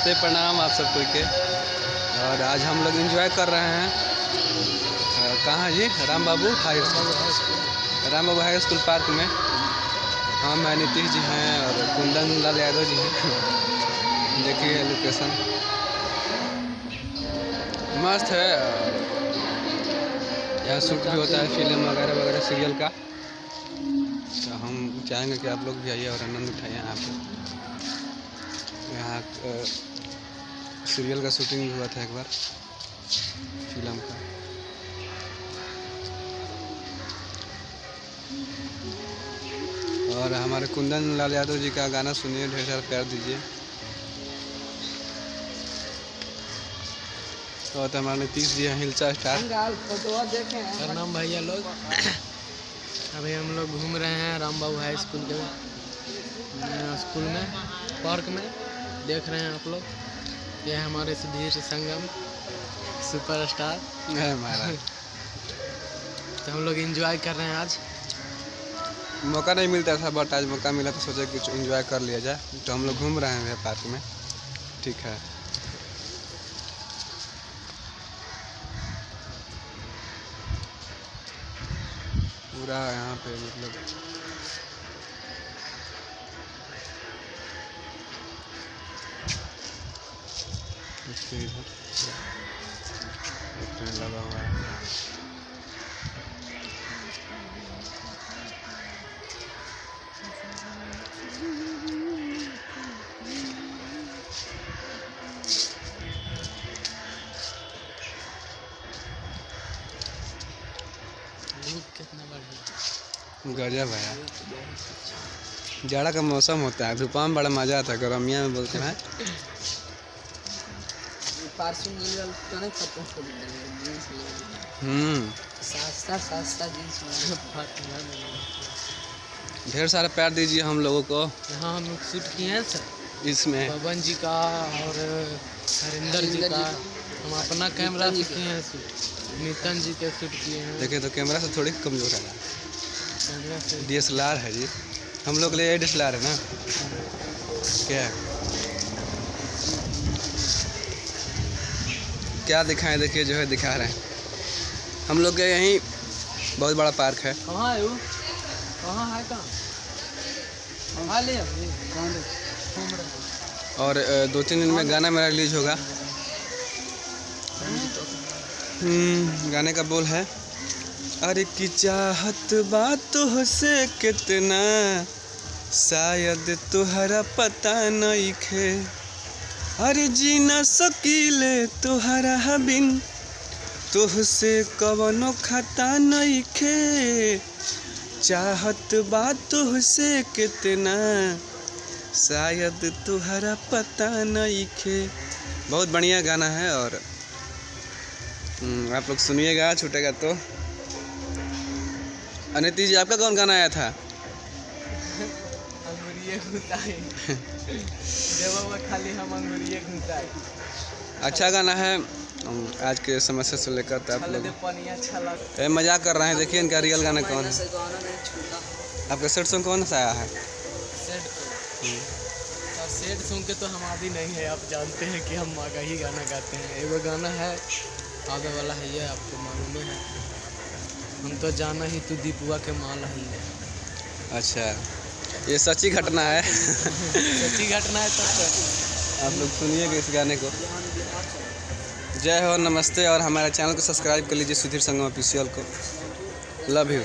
नमस्ते प्रणाम आप सबको के। और आज हम लोग एंजॉय कर रहे हैं कहाँ जी, राम बाबू हाई स्कूल पार्क में। हम नीतीश जी हैं और कुंदन लाल यादव जी हैं। देखिए लोकेशन मस्त है। यहाँ शूट भी होता है फिल्म वगैरह वगैरह सीरियल का। तो हम चाहेंगे कि आप लोग भी आइए और आनंद उठाइए। यहाँ पे यहाँ सीरियल का शूटिंग भी हुआ था एक बार, फिल्म का। और हमारे कुंदन लाल यादव जी का गाना सुनिए, ढेर सारा प्यार दीजिए। तो हमारे नीतीश जी हैं, हिलचा स्टार। प्रणाम भैया लोग। अभी हम लोग घूम रहे हैं राम बाबू हाई स्कूल के स्कूल में, पार्क में। देख रहे हैं आप लोग, ये हमारे सुधीर संगम सुपरस्टार है हमारा। तो हम लोग एंजॉय कर रहे हैं। आज मौका नहीं मिलता था, बट आज मौका मिला तो सोचा कि एंजॉय कर लिया जाए। तो हम लोग घूम रहे हैं पार्क में, ठीक है। पूरा यहाँ पे मतलब इसके इधर ट्रेन लगा हुआ है। कितना बढ़िया गजब है यार। जाड़ा का मौसम होता है, धूपा में बड़ा मजा आता है, गर्मिया में बोलते हैं। ढेर सारा प्यार दीजिए हम लोगों को। यहाँ हम लोग शूट किए हैं सर, इसमें पवन जी का और हरिंदर जी का। हम अपना कैमरा से किए हैं शूट, नितिन जी के शूट किए हैं। देखिए तो कैमरा से थोड़ी कमजोर है, कैमरा से DSLR है जी। हम लोग के लिए DSLR है ना, क्या क्या दिखाएं। देखिए जो है दिखा रहे हैं हम लोग के यहीं बहुत बड़ा पार्क है। कहाँ है वो, कहाँ है, कहाँ ले और 2-3 दिन में गाना मेरा रिलीज होगा। गाने का बोल है, अरे की चाहत बात हो से कितना शायद तुहरा पता नहीं खे। अरे जी न सकीले तुहरा बिन तुहसे कवनो खता नहीं खे। चाहत बात हो से कितना शायद तुहरा पता नहीं खे। बहुत बढ़िया गाना है और आप लोग सुनिएगा, छूटेगा तो। अनिति जी आपका कौन गाना आया था? खाली हम अच्छा गाना है आज के समस्या से लेकर। तो आप लोग मजाक कर रहे हैं। देखिए इनका रियल गाना कौन है। आपका सेट सॉन्ग कौन सा आया है? सेट सॉन्ग के तो हम आदि नहीं है, आप जानते हैं कि हम आगा ही गाना गाते हैं। एगो गाना है आगे वाला है, ये आपको मालूम है, हम तो जाना ही तू दीपुआ के माला ही है। अच्छा, ये सच्ची घटना है। सच्ची घटना है। तब आप लोग सुनिएगा इस गाने को। जय हो, नमस्ते। और हमारे चैनल को सब्सक्राइब कर लीजिए, सुधीर संगम ऑफिशियल को। Love you.